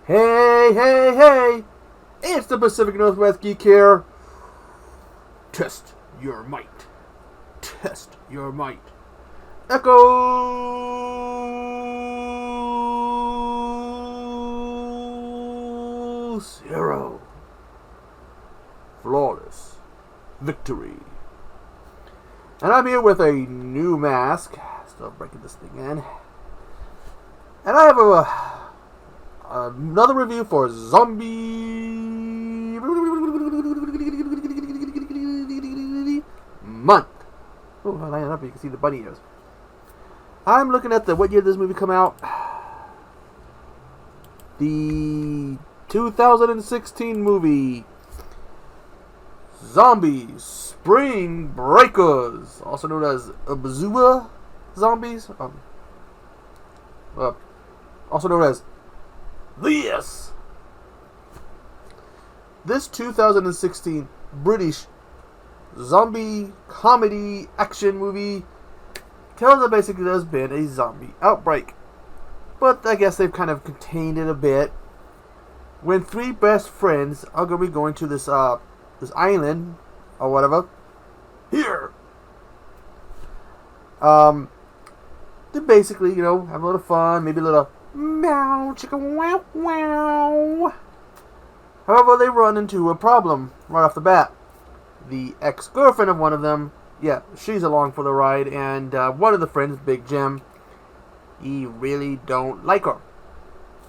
Hey, hey, hey! It's the Pacific Northwest Geek here. Test your might. Test your might. Echo Zero. Flawless victory. And I'm here with a new mask. Still breaking this thing in. And I have another review for Zombie Month. Oh, I line it up, you can see the bunny ears. I'm looking at what year did this movie come out? The 2016 movie Zombies Spring Breakers, also known as Ibiza Zombies, also known as This 2016 British zombie comedy action movie tells that basically there's been a zombie outbreak, but I guess they've kind of contained it a bit. When three best friends are going to be going to this island or whatever here, to basically, have a little fun, maybe a little meow chicken wow wow. However, they run into a problem right off the bat. The ex-girlfriend of one of them, she's along for the ride, and one of the friends, Big Jim, he really don't like her.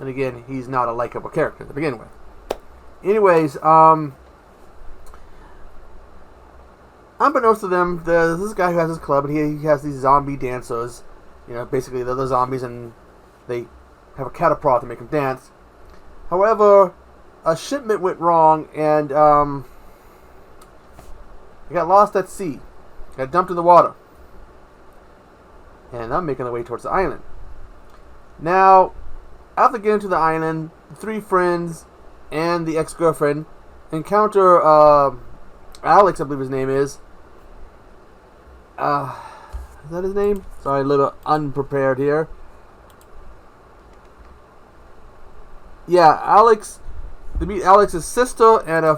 And again, he's not a likable character to begin with. Anyways, unbeknownst to them, there's this guy who has his club, and he has these zombie dancers. Basically they're the zombies, and they have a catapult to make them dance. However, a shipment went wrong, and it got lost at sea. Got dumped in the water. And I'm making their way towards the island. Now, after getting to the island, the three friends and the ex-girlfriend encounter Alex, I believe his name is. Is that his name? Sorry, a little unprepared here. Yeah, Alex. They meet Alex's sister and a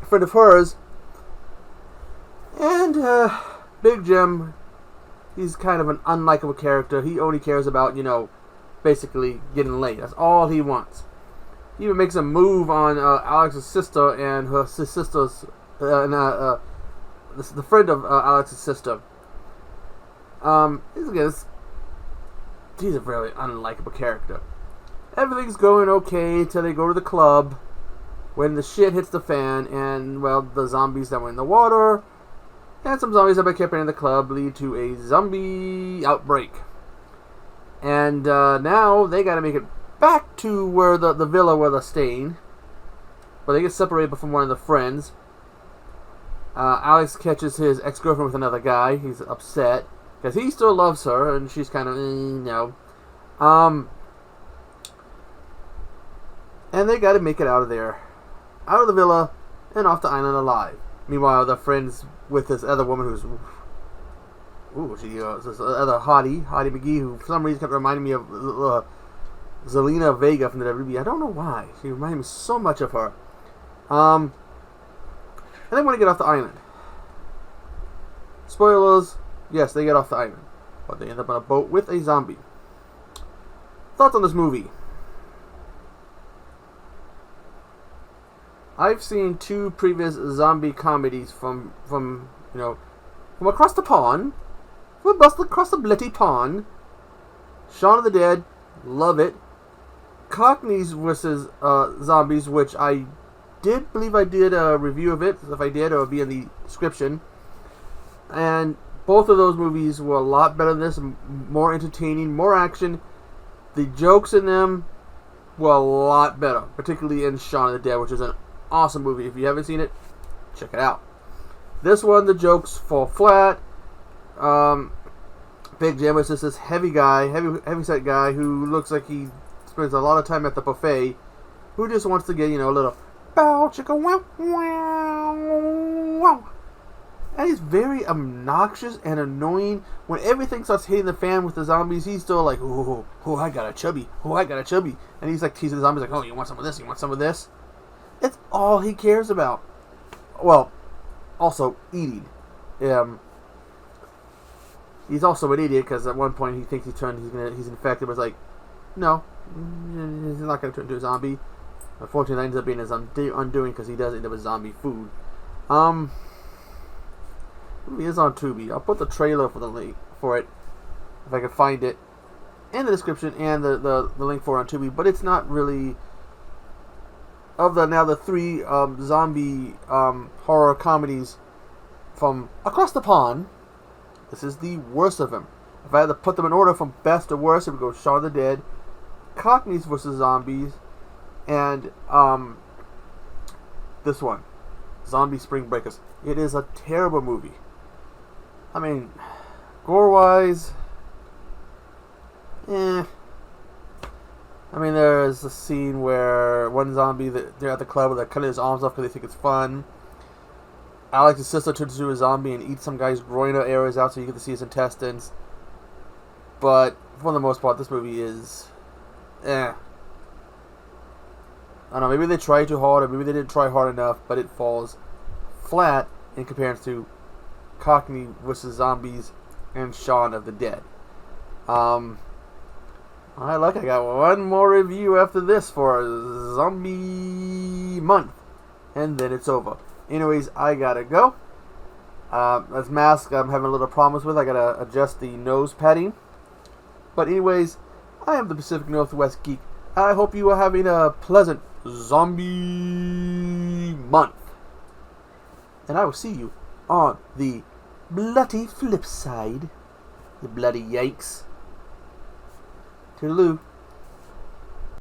friend of hers. And Big Jim, he's kind of an unlikable character. He only cares about, basically getting laid. That's all he wants. He even makes a move on Alex's sister and her sister's, the friend of Alex's sister. He's a very unlikable character. Everything's going okay till they go to the club, when the shit hits the fan, and, the zombies that went in the water, and some zombies that have been kept in the club lead to a zombie outbreak. And now they gotta make it back to where the villa where they're staying. But they get separated from one of the friends. Alex catches his ex-girlfriend with another guy. He's upset because he still loves her, and she's kind of, no. And they gotta make it out of there. Out of the villa and off the island alive. Meanwhile, the friend's with this other woman who's, this other Hottie McGee, who for some reason kept reminding me of Zelina Vega from the WWE. I don't know why. She reminded me so much of her. And they want to get off the island. Spoilers, yes, they get off the island. But they end up on a boat with a zombie. Thoughts on this movie? I've seen two previous zombie comedies from across the pond, across the blitty pond. Shaun of the Dead, love it. Cockneys versus Zombies, which I believe I did a review of it. If I did, it'll be in the description. And both of those movies were a lot better than this, more entertaining, more action. The jokes in them were a lot better, particularly in Shaun of the Dead, which is an awesome movie. If you haven't seen it, check it out. This one, the jokes fall flat. Big Jim is just this heavyset guy who looks like he spends a lot of time at the buffet, who just wants to get, a little bow chicka wow wow wow. And he's very obnoxious and annoying. When everything starts hitting the fan with the zombies, he's still like, oh, I got a chubby. Oh, I got a chubby. And he's like teasing the zombies like, oh, you want some of this? You want some of this? It's all he cares about. Well, also eating. He's also an idiot because at one point he thinks he's infected, but it's like, no, he's not going to turn into a zombie. Unfortunately, that ends up being his undoing because he does end up with zombie food. It is on Tubi. I'll put the trailer for the link for it if I can find it in the description and the link for it on Tubi. But it's not really of the three zombie horror comedies from across the pond. This is the worst of them. If I had to put them in order from best to worst, it would go Shaun of the Dead, Cockneys vs. Zombies, and this one, Zombie Spring Breakers. It is a terrible movie. I mean, gore-wise, I mean, there's a scene where one zombie, they're at the club where they're cutting his arms off because they think it's fun. Alex's sister turns into a zombie and eats some guy's groin areas out so you get to see his intestines. But, for the most part, this movie is, I don't know, maybe they tried too hard or maybe they didn't try hard enough, but it falls flat in comparison to Cockney vs. Zombies and Shaun of the Dead. I got one more review after this for Zombie Month, and then it's over. Anyways, I gotta go. This mask I'm having a little problems with. I gotta adjust the nose padding. But anyways, I am the Pacific Northwest Geek. I hope you are having a pleasant Zombie Month. And I will see you on the bloody flip side. The bloody yikes. Toodaloo.